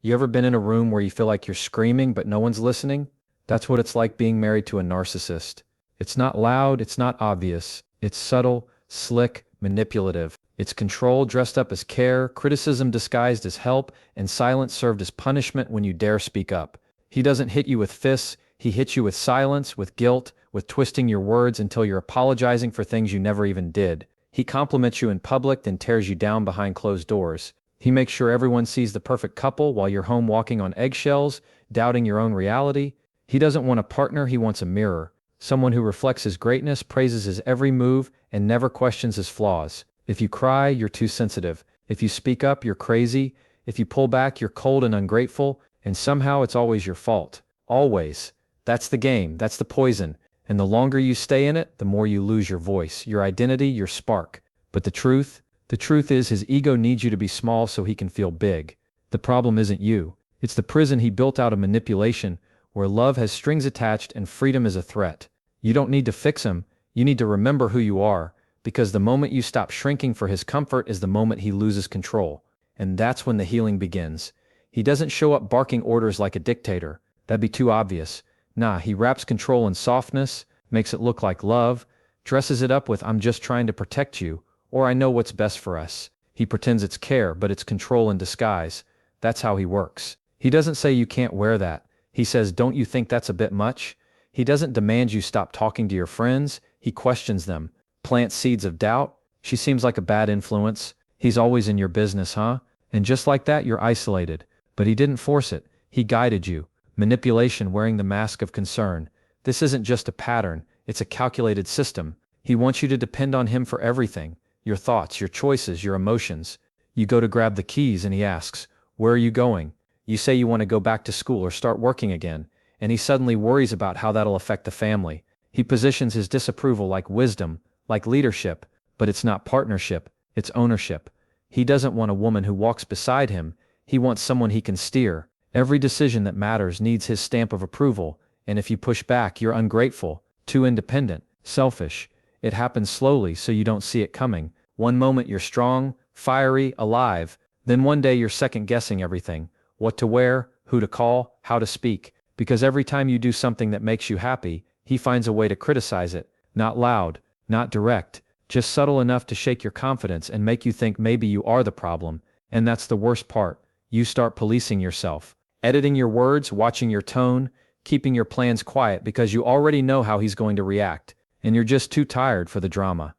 You ever been in a room where you feel like you're screaming but no one's listening? That's what it's like being married to a narcissist. It's not loud, it's not obvious. It's subtle, slick, manipulative. It's control dressed up as care, criticism disguised as help, and silence served as punishment when you dare speak up. He doesn't hit you with fists, he hits you with silence, with guilt, with twisting your words until you're apologizing for things you never even did. He compliments you in public, then tears you down behind closed doors. He makes sure everyone sees the perfect couple while you're home walking on eggshells, doubting your own reality. He doesn't want a partner, he wants a mirror. Someone who reflects his greatness, praises his every move, and never questions his flaws. If you cry, you're too sensitive. If you speak up, you're crazy. If you pull back, you're cold and ungrateful, and somehow it's always your fault. Always. That's the game, that's the poison. And the longer you stay in it, the more you lose your voice, your identity, your spark. But the truth is his ego needs you to be small so he can feel big. The problem isn't you. It's the prison he built out of manipulation, where love has strings attached and freedom is a threat. You don't need to fix him, you need to remember who you are, because the moment you stop shrinking for his comfort is the moment he loses control. And that's when the healing begins. He doesn't show up barking orders like a dictator. That'd be too obvious. Nah, he wraps control in softness, makes it look like love, dresses it up with "I'm just trying to protect you," or "I know what's best for us." He pretends it's care, but it's control in disguise. That's how he works. He doesn't say you can't wear that. He says, "Don't you think that's a bit much?" He doesn't demand you stop talking to your friends. He questions them, plants seeds of doubt. "She seems like a bad influence. He's always in your business, huh?" And just like that, you're isolated. But he didn't force it. He guided you. Manipulation wearing the mask of concern. This isn't just a pattern, it's a calculated system. He wants you to depend on him for everything. Your thoughts, your choices, your emotions. You go to grab the keys and he asks, "Where are you going?" You say you want to go back to school or start working again, and he suddenly worries about how that'll affect the family. He positions his disapproval like wisdom, like leadership, but it's not partnership, it's ownership. He doesn't want a woman who walks beside him, he wants someone he can steer. Every decision that matters needs his stamp of approval, and if you push back, you're ungrateful, too independent, selfish. It happens slowly so you don't see it coming. One moment you're strong, fiery, alive, then one day you're second-guessing everything. What to wear, who to call, how to speak. Because every time you do something that makes you happy, he finds a way to criticize it. Not loud, not direct, just subtle enough to shake your confidence and make you think maybe you are the problem. And that's the worst part. You start policing yourself. Editing your words, watching your tone, keeping your plans quiet because you already know how he's going to react, and you're just too tired for the drama.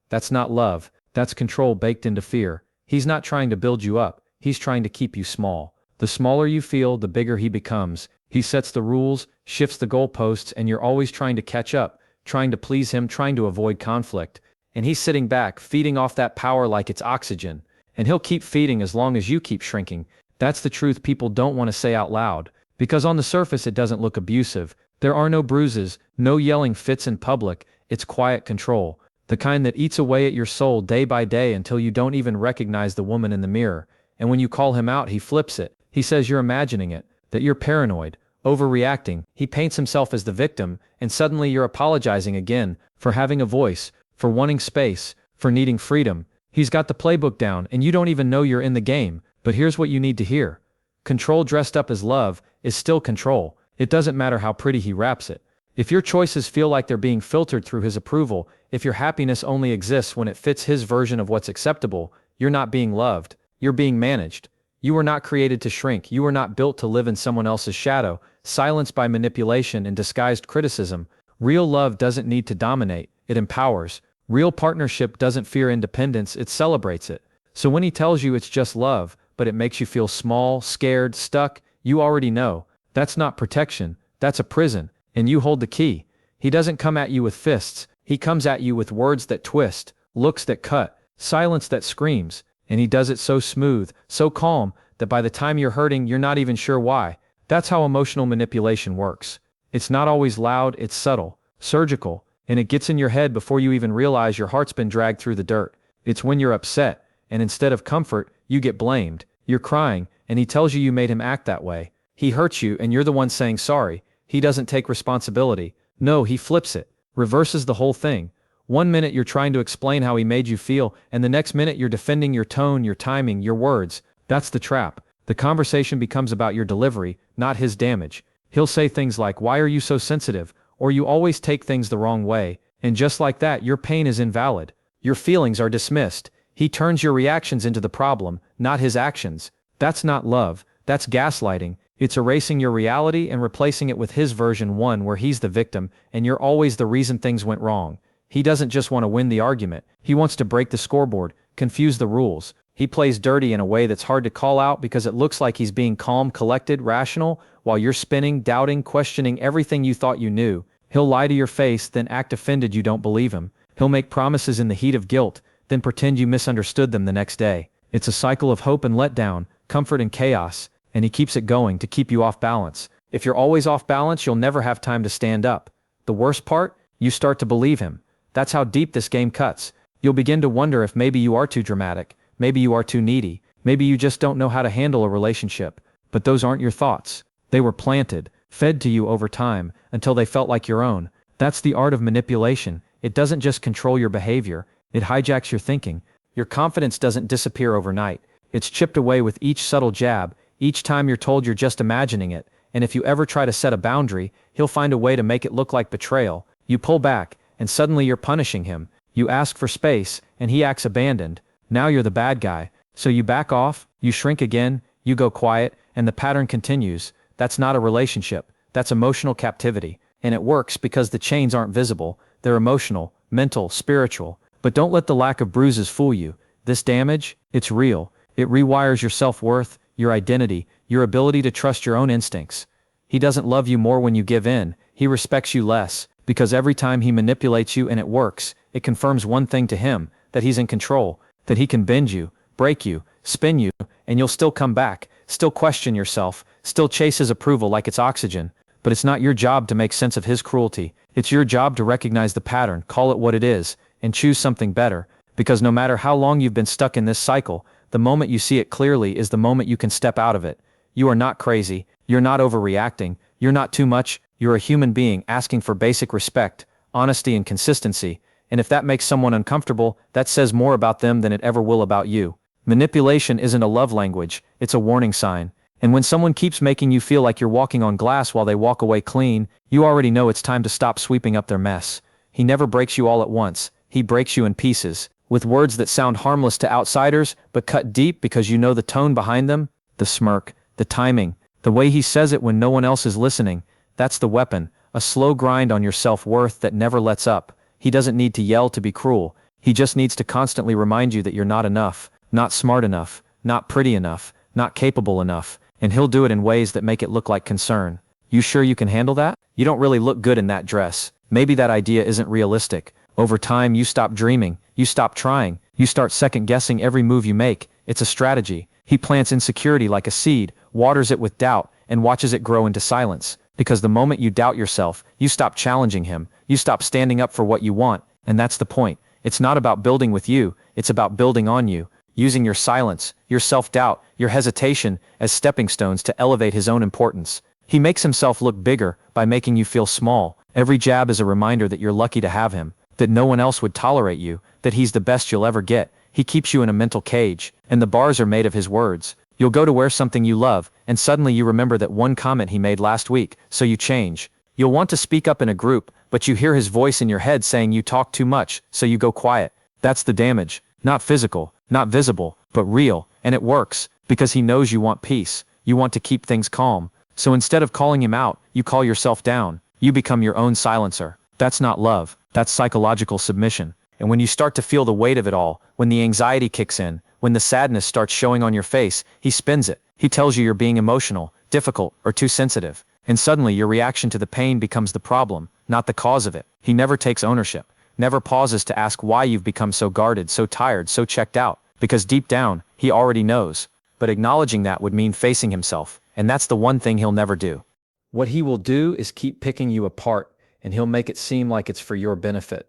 That's not love, that's control baked into fear. He's not trying to build you up, he's trying to keep you small. The smaller you feel, the bigger he becomes. He sets the rules, shifts the goalposts, and you're always trying to catch up, trying to please him, trying to avoid conflict. And he's sitting back, feeding off that power like it's oxygen. And he'll keep feeding as long as you keep shrinking. That's the truth people don't want to say out loud, because on the surface it doesn't look abusive. There are no bruises, no yelling fits in public, it's quiet control. The kind that eats away at your soul day by day until you don't even recognize the woman in the mirror. And when you call him out, he flips it. He says you're imagining it, that you're paranoid, overreacting. He paints himself as the victim, and suddenly you're apologizing again, for having a voice, for wanting space, for needing freedom. He's got the playbook down, and you don't even know you're in the game. But here's what you need to hear. Control dressed up as love is still control. It doesn't matter how pretty he wraps it. If your choices feel like they're being filtered through his approval, if your happiness only exists when it fits his version of what's acceptable, you're not being loved, you're being managed. You were not created to shrink, you were not built to live in someone else's shadow, silenced by manipulation and disguised criticism. Real love doesn't need to dominate, it empowers. Real partnership doesn't fear independence, it celebrates it. So when he tells you it's just love, but it makes you feel small, scared, stuck, you already know. That's not protection, that's a prison, and you hold the key. He doesn't come at you with fists, he comes at you with words that twist, looks that cut, silence that screams, and he does it so smooth, so calm, that by the time you're hurting, you're not even sure why. That's how emotional manipulation works. It's not always loud, it's subtle, surgical, and it gets in your head before you even realize your heart's been dragged through the dirt. It's when you're upset, and instead of comfort, you get blamed. You're crying, and he tells you made him act that way. He hurts you, and you're the one saying sorry. He doesn't take responsibility. No, he flips it, reverses the whole thing. One minute you're trying to explain how he made you feel, and the next minute you're defending your tone, your timing, your words. That's the trap. The conversation becomes about your delivery, not his damage. He'll say things like, "Why are you so sensitive?" Or "You always take things the wrong way." And just like that, your pain is invalid. Your feelings are dismissed. He turns your reactions into the problem, not his actions. That's not love, that's gaslighting. It's erasing your reality and replacing it with his version, one where he's the victim, and you're always the reason things went wrong. He doesn't just want to win the argument, he wants to break the scoreboard, confuse the rules. He plays dirty in a way that's hard to call out because it looks like he's being calm, collected, rational, while you're spinning, doubting, questioning everything you thought you knew. He'll lie to your face, then act offended you don't believe him. He'll make promises in the heat of guilt, then pretend you misunderstood them the next day. It's a cycle of hope and letdown, comfort and chaos, and he keeps it going to keep you off balance. If you're always off balance, you'll never have time to stand up. The worst part? You start to believe him. That's how deep this game cuts. You'll begin to wonder if maybe you are too dramatic, maybe you are too needy, maybe you just don't know how to handle a relationship. But those aren't your thoughts. They were planted, fed to you over time, until they felt like your own. That's the art of manipulation. It doesn't just control your behavior, it hijacks your thinking. Your confidence doesn't disappear overnight. It's chipped away with each subtle jab, each time you're told you're just imagining it, and if you ever try to set a boundary, he'll find a way to make it look like betrayal. You pull back, and suddenly you're punishing him. You ask for space, and he acts abandoned. Now you're the bad guy. So you back off, you shrink again, you go quiet, and the pattern continues. That's not a relationship. That's emotional captivity. And it works because the chains aren't visible. They're emotional, mental, spiritual. But don't let the lack of bruises fool you. This damage, it's real. It rewires your self-worth, your identity, your ability to trust your own instincts. He doesn't love you more when you give in. He respects you less, because every time he manipulates you and it works, it confirms one thing to him, that he's in control, that he can bend you, break you, spin you, and you'll still come back, still question yourself, still chase his approval like it's oxygen. But it's not your job to make sense of his cruelty. It's your job to recognize the pattern, call it what it is, and choose something better. Because no matter how long you've been stuck in this cycle, the moment you see it clearly is the moment you can step out of it. You are not crazy, you're not overreacting, you're not too much, you're a human being asking for basic respect, honesty and consistency, and if that makes someone uncomfortable, that says more about them than it ever will about you. Manipulation isn't a love language, it's a warning sign. And when someone keeps making you feel like you're walking on glass while they walk away clean, you already know it's time to stop sweeping up their mess. He never breaks you all at once, he breaks you in pieces, with words that sound harmless to outsiders, but cut deep because you know the tone behind them, the smirk, the timing, the way he says it when no one else is listening. That's the weapon, a slow grind on your self-worth that never lets up. He doesn't need to yell to be cruel, he just needs to constantly remind you that you're not enough, not smart enough, not pretty enough, not capable enough, and he'll do it in ways that make it look like concern. You sure you can handle that? You don't really look good in that dress. Maybe that idea isn't realistic. Over time you stop dreaming, you stop trying, you start second-guessing every move you make. It's a strategy. He plants insecurity like a seed, waters it with doubt, and watches it grow into silence. Because the moment you doubt yourself, you stop challenging him, you stop standing up for what you want, and that's the point. It's not about building with you, it's about building on you, using your silence, your self-doubt, your hesitation as stepping stones to elevate his own importance. He makes himself look bigger by making you feel small. Every jab is a reminder that you're lucky to have him, that no one else would tolerate you, that he's the best you'll ever get. He keeps you in a mental cage, and the bars are made of his words. You'll go to wear something you love, and suddenly you remember that one comment he made last week, so you change. You'll want to speak up in a group, but you hear his voice in your head saying you talk too much, so you go quiet. That's the damage. Not physical, not visible, but real, and it works, because he knows you want peace, you want to keep things calm. So instead of calling him out, you call yourself down. You become your own silencer. That's not love, that's psychological submission. And when you start to feel the weight of it all, when the anxiety kicks in, when the sadness starts showing on your face, he spins it. He tells you you're being emotional, difficult, or too sensitive. And suddenly your reaction to the pain becomes the problem, not the cause of it. He never takes ownership, never pauses to ask why you've become so guarded, so tired, so checked out. Because deep down, he already knows. But acknowledging that would mean facing himself, and that's the one thing he'll never do. What he will do is keep picking you apart, and he'll make it seem like it's for your benefit,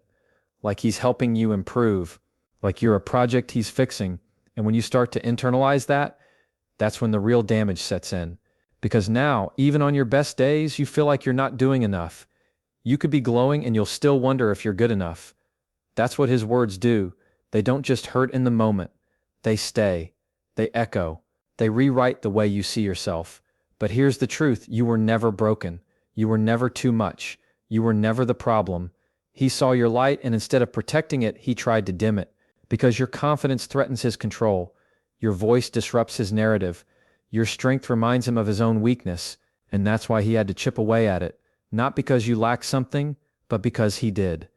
like he's helping you improve, like you're a project he's fixing. And when you start to internalize that, that's when the real damage sets in. Because now, even on your best days, you feel like you're not doing enough. You could be glowing and you'll still wonder if you're good enough. That's what his words do. They don't just hurt in the moment. They stay. They echo. They rewrite the way you see yourself. But here's the truth, you were never broken. You were never too much. You were never the problem. He saw your light, and instead of protecting it, he tried to dim it. Because your confidence threatens his control. Your voice disrupts his narrative. Your strength reminds him of his own weakness. And that's why he had to chip away at it. Not because you lack something, but because he did.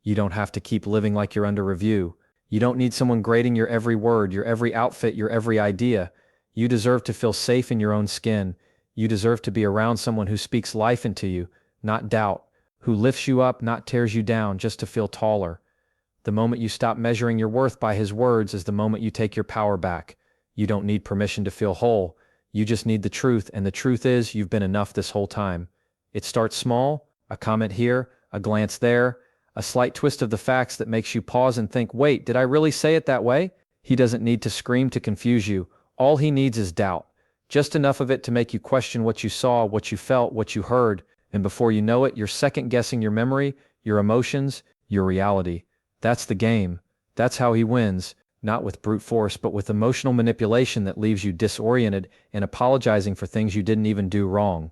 You don't have to keep living like you're under review. You don't need someone grading your every word, your every outfit, your every idea. You deserve to feel safe in your own skin. You deserve to be around someone who speaks life into you, not doubt, who lifts you up, not tears you down just to feel taller. The moment you stop measuring your worth by his words is the moment you take your power back. You don't need permission to feel whole. You just need the truth, and the truth is you've been enough this whole time. It starts small, a comment here, a glance there, a slight twist of the facts that makes you pause and think, wait, did I really say it that way? He doesn't need to scream to confuse you. All he needs is doubt. Just enough of it to make you question what you saw, what you felt, what you heard, and before you know it, you're second-guessing your memory, your emotions, your reality. That's the game. That's how he wins, not with brute force, but with emotional manipulation that leaves you disoriented and apologizing for things you didn't even do wrong.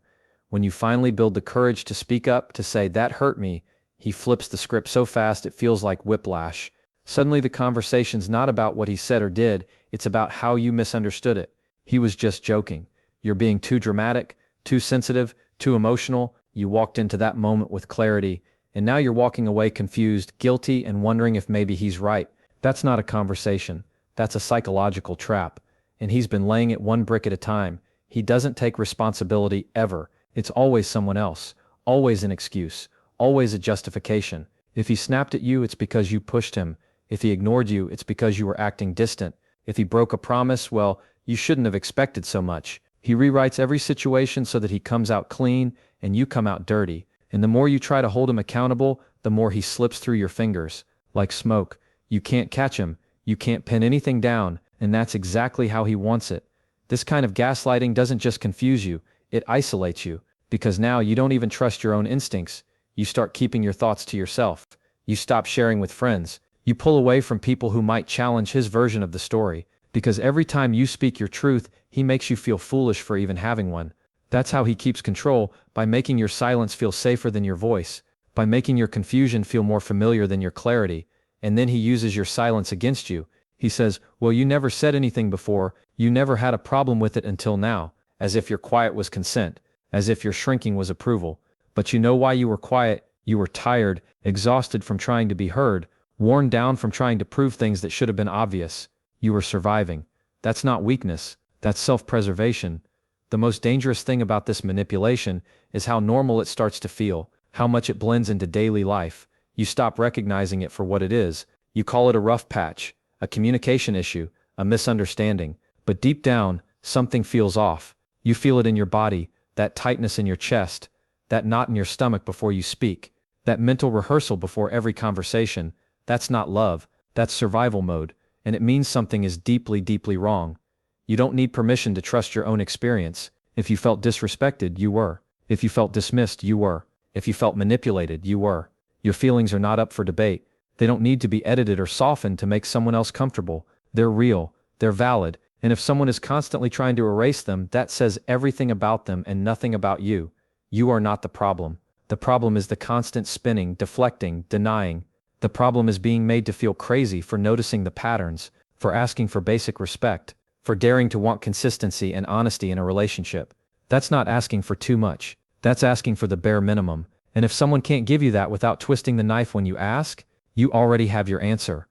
When you finally build the courage to speak up, to say, that hurt me, he flips the script so fast it feels like whiplash. Suddenly the conversation's not about what he said or did, it's about how you misunderstood it. He was just joking. You're being too dramatic, too sensitive, too emotional. You walked into that moment with clarity, and now you're walking away confused, guilty, and wondering if maybe he's right. That's not a conversation. That's a psychological trap. And he's been laying it one brick at a time. He doesn't take responsibility ever. It's always someone else. Always an excuse. Always a justification. If he snapped at you, it's because you pushed him. If he ignored you, it's because you were acting distant. If he broke a promise, well, you shouldn't have expected so much. He rewrites every situation so that he comes out clean and you come out dirty. And the more you try to hold him accountable, the more he slips through your fingers. Like smoke. You can't catch him. You can't pin anything down. And that's exactly how he wants it. This kind of gaslighting doesn't just confuse you. It isolates you. Because now you don't even trust your own instincts. You start keeping your thoughts to yourself. You stop sharing with friends. You pull away from people who might challenge his version of the story. Because every time you speak your truth, he makes you feel foolish for even having one. That's how he keeps control, by making your silence feel safer than your voice, by making your confusion feel more familiar than your clarity, and then he uses your silence against you. He says, well, you never said anything before, you never had a problem with it until now, as if your quiet was consent, as if your shrinking was approval. But you know why you were quiet? You were tired, exhausted from trying to be heard, worn down from trying to prove things that should have been obvious. You were surviving. That's not weakness, that's self-preservation. The most dangerous thing about this manipulation is how normal it starts to feel, how much it blends into daily life. You stop recognizing it for what it is. You call it a rough patch, a communication issue, a misunderstanding. But deep down, something feels off. You feel it in your body, that tightness in your chest, that knot in your stomach before you speak, that mental rehearsal before every conversation. That's not love, that's survival mode. And it means something is deeply, deeply wrong. You don't need permission to trust your own experience. If you felt disrespected, you were. If you felt dismissed, you were. If you felt manipulated, you were. Your feelings are not up for debate. They don't need to be edited or softened to make someone else comfortable. They're real, they're valid, and if someone is constantly trying to erase them, that says everything about them and nothing about you. You are not the problem. The problem is the constant spinning, deflecting, denying. The problem is being made to feel crazy for noticing the patterns, for asking for basic respect, for daring to want consistency and honesty in a relationship. That's not asking for too much. That's asking for the bare minimum. And if someone can't give you that without twisting the knife when you ask, you already have your answer.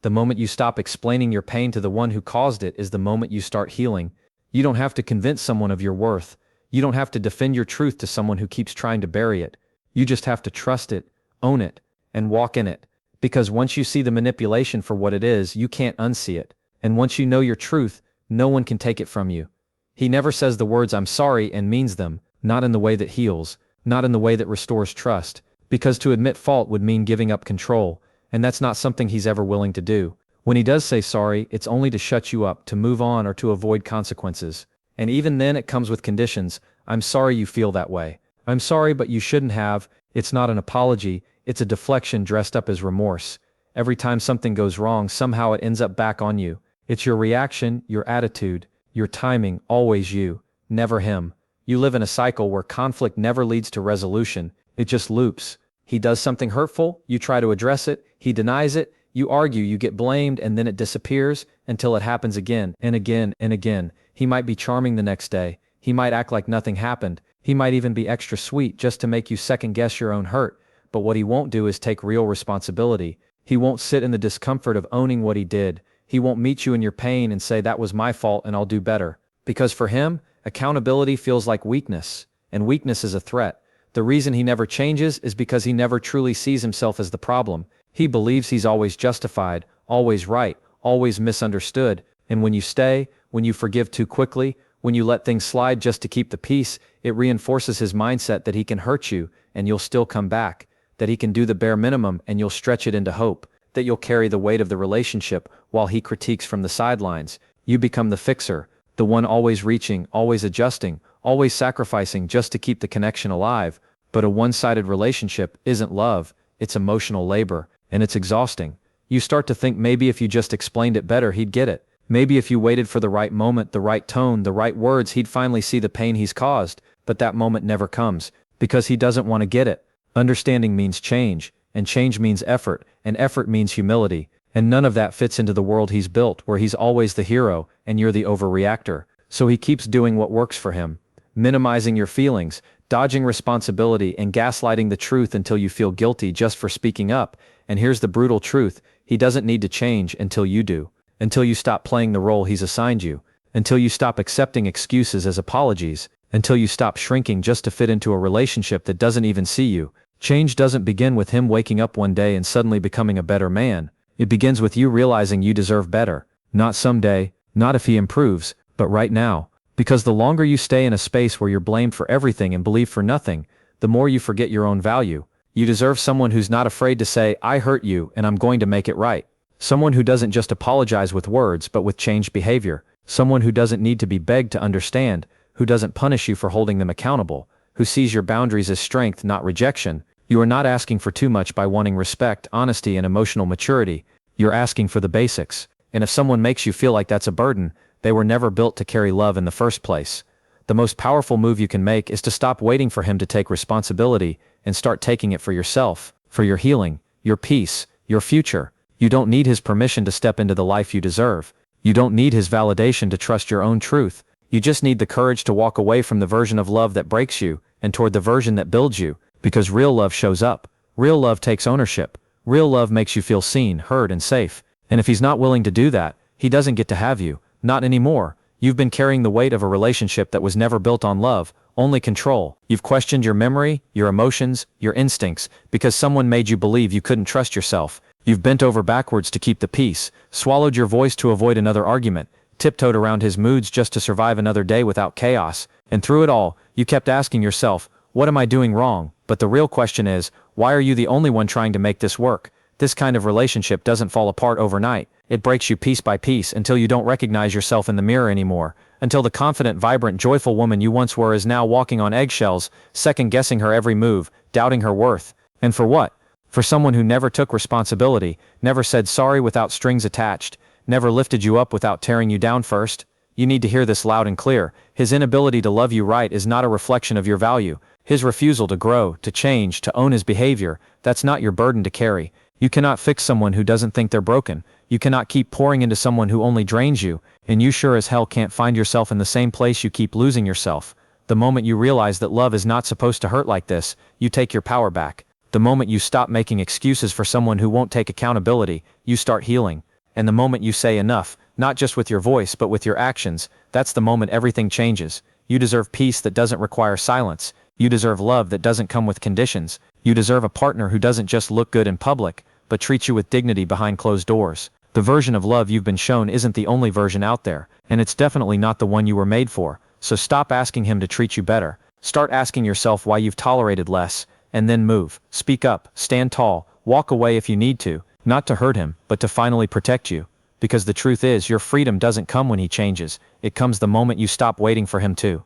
The moment you stop explaining your pain to the one who caused it is the moment you start healing. You don't have to convince someone of your worth. You don't have to defend your truth to someone who keeps trying to bury it. You just have to trust it, own it, and walk in it. Because once you see the manipulation for what it is, you can't unsee it. And once you know your truth, no one can take it from you. He never says the words "I'm sorry" and means them, not in the way that heals, not in the way that restores trust, because to admit fault would mean giving up control, and that's not something he's ever willing to do. When he does say sorry, it's only to shut you up, to move on, or to avoid consequences. And even then it comes with conditions. I'm sorry you feel that way. I'm sorry but you shouldn't have. It's not an apology, it's a deflection dressed up as remorse. Every time something goes wrong, somehow it ends up back on you. It's your reaction, your attitude, your timing, always you, never him. You live in a cycle where conflict never leads to resolution, it just loops. He does something hurtful, you try to address it, he denies it, you argue, you get blamed, and then it disappears until it happens again and again and again. He might be charming the next day, he might act like nothing happened, he might even be extra sweet just to make you second guess your own hurt, but what he won't do is take real responsibility. He won't sit in the discomfort of owning what he did. He won't meet you in your pain and say that was my fault and I'll do better. Because for him, accountability feels like weakness, and weakness is a threat. The reason he never changes is because he never truly sees himself as the problem. He believes he's always justified, always right, always misunderstood, and when you stay, when you forgive too quickly, when you let things slide just to keep the peace, it reinforces his mindset that he can hurt you and you'll still come back, that he can do the bare minimum and you'll stretch it into hope, that you'll carry the weight of the relationship while he critiques from the sidelines. You become the fixer, the one always reaching, always adjusting, always sacrificing just to keep the connection alive. But a one-sided relationship isn't love, it's emotional labor, and it's exhausting. You start to think maybe if you just explained it better he'd get it. Maybe if you waited for the right moment, the right tone, the right words, he'd finally see the pain he's caused. But that moment never comes, because he doesn't want to get it. Understanding means change, and change means effort, and effort means humility, and none of that fits into the world he's built where he's always the hero and you're the overreactor. So he keeps doing what works for him, minimizing your feelings, dodging responsibility, and gaslighting the truth until you feel guilty just for speaking up. And here's the brutal truth, he doesn't need to change until you do, until you stop playing the role he's assigned you, until you stop accepting excuses as apologies, until you stop shrinking just to fit into a relationship that doesn't even see you. Change doesn't begin with him waking up one day and suddenly becoming a better man. It begins with you realizing you deserve better. Not someday, not if he improves, but right now. Because the longer you stay in a space where you're blamed for everything and believed for nothing, the more you forget your own value. You deserve someone who's not afraid to say, I hurt you and I'm going to make it right. Someone who doesn't just apologize with words but with changed behavior. Someone who doesn't need to be begged to understand, who doesn't punish you for holding them accountable, who sees your boundaries as strength, not rejection. You are not asking for too much by wanting respect, honesty, and emotional maturity. You're asking for the basics. And if someone makes you feel like that's a burden, they were never built to carry love in the first place. The most powerful move you can make is to stop waiting for him to take responsibility and start taking it for yourself, for your healing, your peace, your future. You don't need his permission to step into the life you deserve. You don't need his validation to trust your own truth. You just need the courage to walk away from the version of love that breaks you and toward the version that builds you. Because real love shows up. Real love takes ownership. Real love makes you feel seen, heard, and safe. And if he's not willing to do that, he doesn't get to have you. Not anymore. You've been carrying the weight of a relationship that was never built on love, only control. You've questioned your memory, your emotions, your instincts, because someone made you believe you couldn't trust yourself. You've bent over backwards to keep the peace, swallowed your voice to avoid another argument, tiptoed around his moods just to survive another day without chaos. And through it all, you kept asking yourself, what am I doing wrong? But the real question is, why are you the only one trying to make this work? This kind of relationship doesn't fall apart overnight. It breaks you piece by piece until you don't recognize yourself in the mirror anymore, until the confident, vibrant, joyful woman you once were is now walking on eggshells, second-guessing her every move, doubting her worth. And for what? For someone who never took responsibility, never said sorry without strings attached, never lifted you up without tearing you down first. You need to hear this loud and clear. His inability to love you right is not a reflection of your value. His refusal to grow, to change, to own his behavior, that's not your burden to carry. You cannot fix someone who doesn't think they're broken. You cannot keep pouring into someone who only drains you, and you sure as hell can't find yourself in the same place you keep losing yourself. The moment you realize that love is not supposed to hurt like this, you take your power back. The moment you stop making excuses for someone who won't take accountability, you start healing. And the moment you say enough, not just with your voice but with your actions, that's the moment everything changes. You deserve peace that doesn't require silence. You deserve love that doesn't come with conditions. You deserve a partner who doesn't just look good in public, but treats you with dignity behind closed doors. The version of love you've been shown isn't the only version out there, and it's definitely not the one you were made for. So stop asking him to treat you better. Start asking yourself why you've tolerated less, and then move. Speak up, stand tall, walk away if you need to, not to hurt him, but to finally protect you. Because the truth is, your freedom doesn't come when he changes. It comes the moment you stop waiting for him to.